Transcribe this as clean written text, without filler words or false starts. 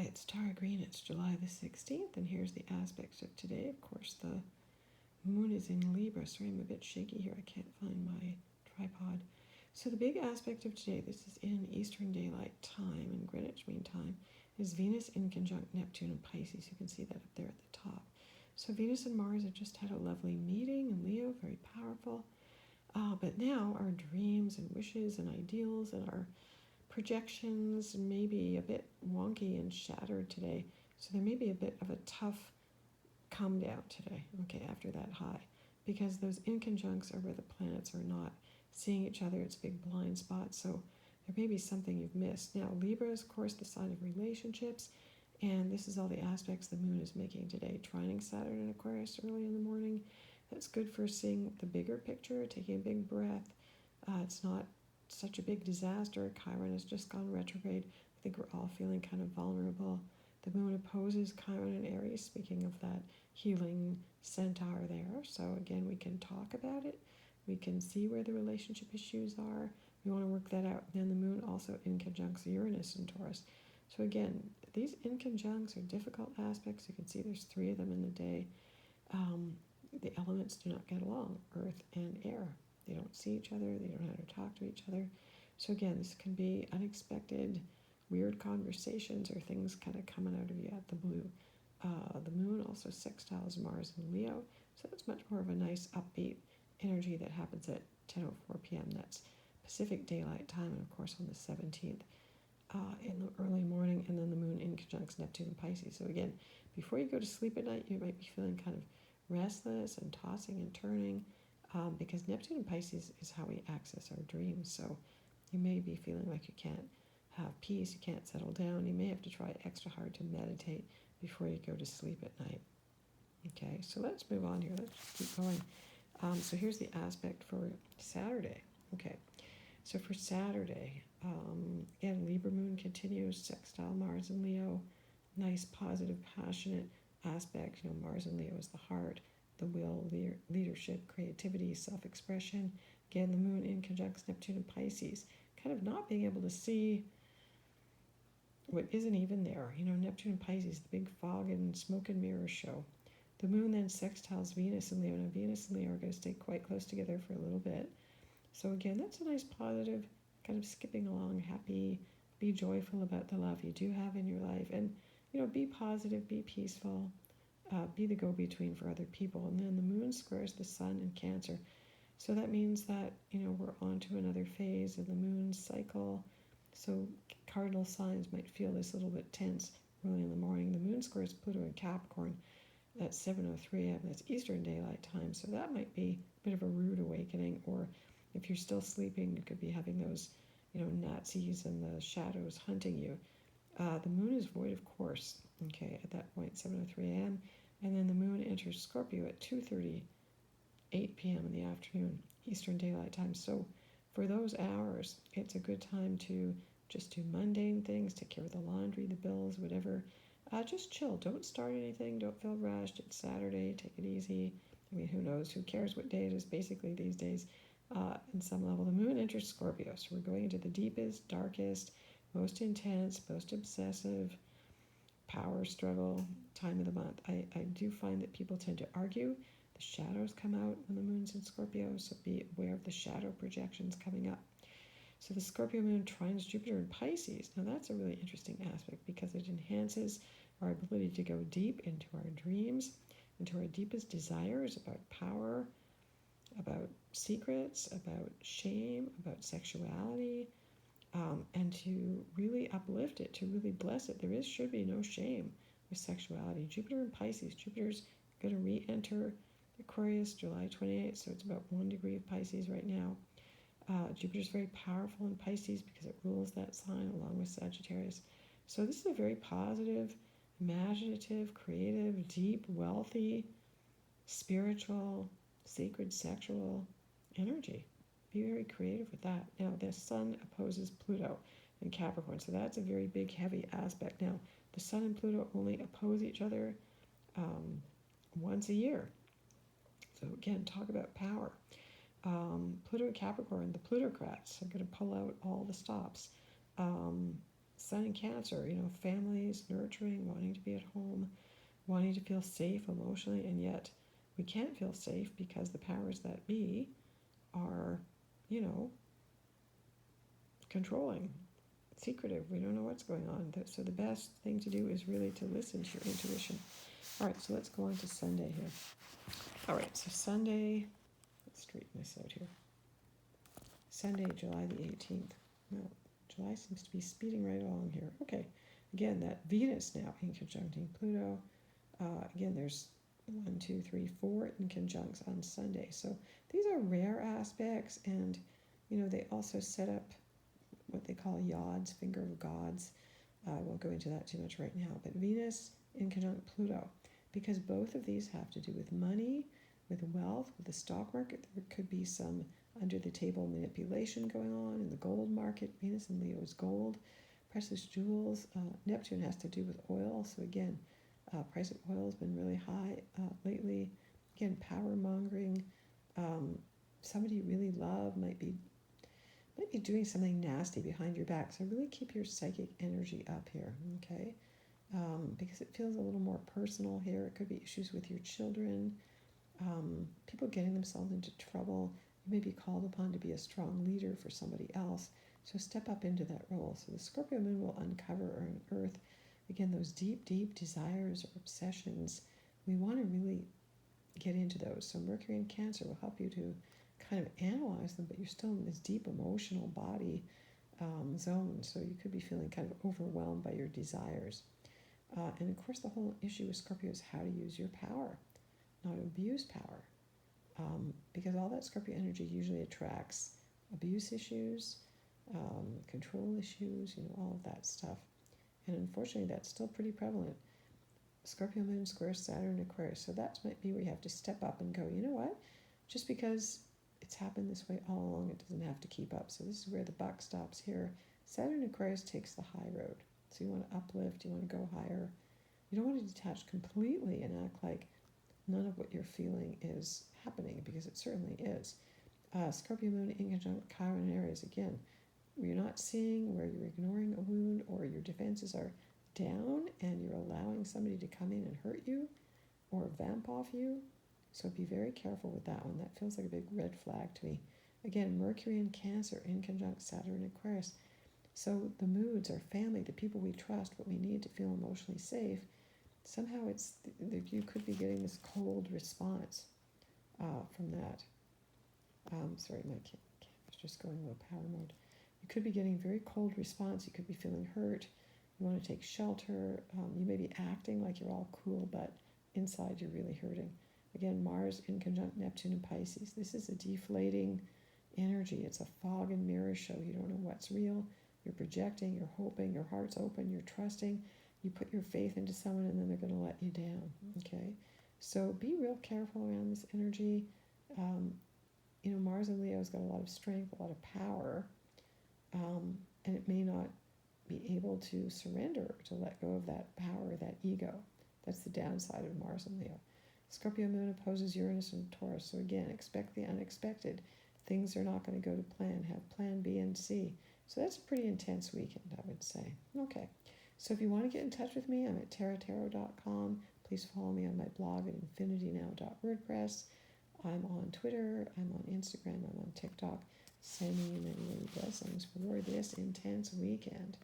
it's Tara Green. It's July the 16th, and here's the aspects of today. Of course, the moon is in Libra. Sorry, I'm a bit shaky here. I can't find my tripod. So the big aspect of today, this is in Eastern Daylight Time and Greenwich Mean Time, is Venus in conjunct Neptune and Pisces. You can see that up there at the top. So Venus and Mars have just had a lovely meeting in Leo, very powerful. But now our dreams and wishes and ideals and our projections may be a bit wonky and shattered today. So there may be a bit of a tough come down today, okay, after that high. Because those inconjuncts are where the planets are not seeing each other. It's a big blind spot. So there may be something you've missed. Now, Libra is, of course, the sign of relationships. And this is all the aspects the moon is making today. Trining Saturn in Aquarius early in the morning. That's good for seeing the bigger picture, taking a big breath. It's not such a big disaster. Chiron has just gone retrograde. I think we're all feeling kind of vulnerable. The moon opposes Chiron in Aries, speaking of that healing centaur there. So again, we can talk about it. We can see where the relationship issues are. We want to work that out. Then the moon also inconjuncts Uranus in Taurus. So again, these inconjuncts are difficult aspects. You can see there's 3 of them in the day. The elements do not get along, earth and air. They don't see each other. They don't know how to talk to each other. So again, this can be unexpected, weird conversations or things kind of coming out of you at the blue. The moon also sextiles Mars and Leo. So that's much more of a nice upbeat energy that happens at 10:04 p.m. That's Pacific Daylight Time, and of course on the 17th in the early morning, and then the moon inconjuncts Neptune and Pisces. So again, before you go to sleep at night, you might be feeling kind of restless and tossing and turning because Neptune and Pisces is how we access our dreams. So you may be feeling like you can't have peace, you can't settle down. You may have to try extra hard to meditate before you go to sleep at night. Okay, so let's move on here. Let's keep going. So here's the aspect for Saturday. Okay, so for Saturday, again, Libra moon continues, sextile Mars and Leo. Nice, positive, passionate aspect. You know, Mars and Leo is the heart, the will, leadership, creativity, self-expression. Again, the moon inconjuncts Neptune and Pisces. Kind of not being able to see what isn't even there. You know, Neptune and Pisces, the big fog and smoke and mirror show. The moon then sextiles Venus and Leo. Now, Venus and Leo are going to stay quite close together for a little bit. So again, that's a nice positive, kind of skipping along, happy, be joyful about the love you do have in your life. And, you know, be positive, be peaceful, be the go-between for other people. And then the moon squares the sun in Cancer. So that means that, you know, we're on to another phase of the moon cycle. So cardinal signs might feel this a little bit tense early in the morning. The moon squares Pluto in Capricorn. That's 7:03 a.m. That's Eastern Daylight Time. So that might be a bit of a rude awakening. Or if you're still sleeping, you could be having those, you know, Nazis and the shadows hunting you. The moon is void of course, okay, at that point, 7:03 a.m. And then the moon enters Scorpio at 2:38 p.m. in the afternoon, Eastern Daylight Time. So for those hours, it's a good time to just do mundane things, take care of the laundry, the bills, whatever. Just chill. Don't start anything. Don't feel rushed. It's Saturday. Take it easy. I mean, who knows? Who cares what day it is basically these days? In some level, the moon enters Scorpio. So we're going into the deepest, darkest, most intense, most obsessive power struggle time of the month. I do find that people tend to argue. The shadows come out when the moon's in Scorpio, so be aware of the shadow projections coming up. So the Scorpio moon trines Jupiter in Pisces. Now that's a really interesting aspect because it enhances our ability to go deep into our dreams, into our deepest desires about power, about secrets, about shame, about sexuality, and to really uplift it, to really bless it. There should be no shame with sexuality. Jupiter in Pisces. Jupiter's going to re-enter Aquarius July 28th, so it's about 1 degree of Pisces right now. Jupiter's very powerful in Pisces because it rules that sign along with Sagittarius. So this is a very positive, imaginative, creative, deep, wealthy, spiritual, sacred, sexual energy. Be very creative with that. Now, the sun opposes Pluto in Capricorn, so that's a very big, heavy aspect. Now, the sun and Pluto only oppose each other once a year. So again, talk about power. Pluto and Capricorn, the plutocrats are going to pull out all the stops. Sun in Cancer, families, nurturing, wanting to be at home, wanting to feel safe emotionally, and yet we can't feel safe because the powers that be are, you know, controlling, secretive. We don't know what's going on. So the best thing to do is really to listen to your intuition. All right, so let's go on to Sunday here. All right, so Sunday, let's straighten this out here. Sunday, July the 18th. Well, July seems to be speeding right along here. Okay, again, that Venus now in conjuncting Pluto. Again, there's 1, 2, 3, 4 inconjuncts on Sunday. So these are rare aspects, and they also set up what they call yods, finger of gods. I won't go into that too much right now, but Venus in conjunct Pluto, because both of these have to do with money, with wealth, with the stock market. There could be some under the table manipulation going on in the gold market. Venus in Leo is gold, precious jewels. Neptune has to do with oil. So again, price of oil has been really high lately. Again, power mongering. Somebody you really love might be doing something nasty behind your back. So really keep your psychic energy up here, okay? Because it feels a little more personal here. It could be issues with your children, people getting themselves into trouble. You may be called upon to be a strong leader for somebody else. So step up into that role. So the Scorpio moon will uncover or unearth, again, those deep, deep desires or obsessions. We want to really get into those. So Mercury in Cancer will help you to kind of analyze them, but you're still in this deep emotional body zone. So you could be feeling kind of overwhelmed by your desires. And of course, the whole issue with Scorpio is how to use your power, not abuse power. Because all that Scorpio energy usually attracts abuse issues, control issues, all of that stuff. And unfortunately, that's still pretty prevalent. Scorpio moon squares Saturn Aquarius. So that might be where you have to step up and go, you know what? Just because it's happened this way all along, it doesn't have to keep up. So this is where the buck stops here. Saturn Aquarius takes the high road. So you want to uplift, you want to go higher. You don't want to detach completely and act like none of what you're feeling is happening, because it certainly is. Scorpio moon in conjunct Chiron in Aries, again, where you're not seeing, where you're ignoring a wound, or your defenses are down and you're allowing somebody to come in and hurt you or vamp off you. So be very careful with that one. That feels like a big red flag to me. Again, Mercury in Cancer in conjunct Saturn Aquarius. So the moods, our family, the people we trust, what we need to feel emotionally safe, somehow it's you could be getting this cold response from that. Sorry, my camera's just going low power mode. You could be getting a very cold response. You could be feeling hurt. You want to take shelter. You may be acting like you're all cool, but inside you're really hurting. Again, Mars in conjunct Neptune and Pisces. This is a deflating energy. It's a fog and mirror show. You don't know what's real. You're projecting, you're hoping, your heart's open, you're trusting. You put your faith into someone and then they're going to let you down, okay? So be real careful around this energy. Mars in Leo's got a lot of strength, a lot of power, and it may not be able to surrender, to let go of that power, that ego. That's the downside of Mars and Leo. Scorpio moon opposes Uranus and Taurus. So again, expect the unexpected. Things are not going to go to plan. Have plan B and C. So that's a pretty intense weekend, I would say. Okay. So if you want to get in touch with me, I'm at taratarot.com. Please follow me on my blog at infinitynow.wordpress. I'm on Twitter. I'm on Instagram. I'm on TikTok. Sending you many, many blessings for this intense weekend.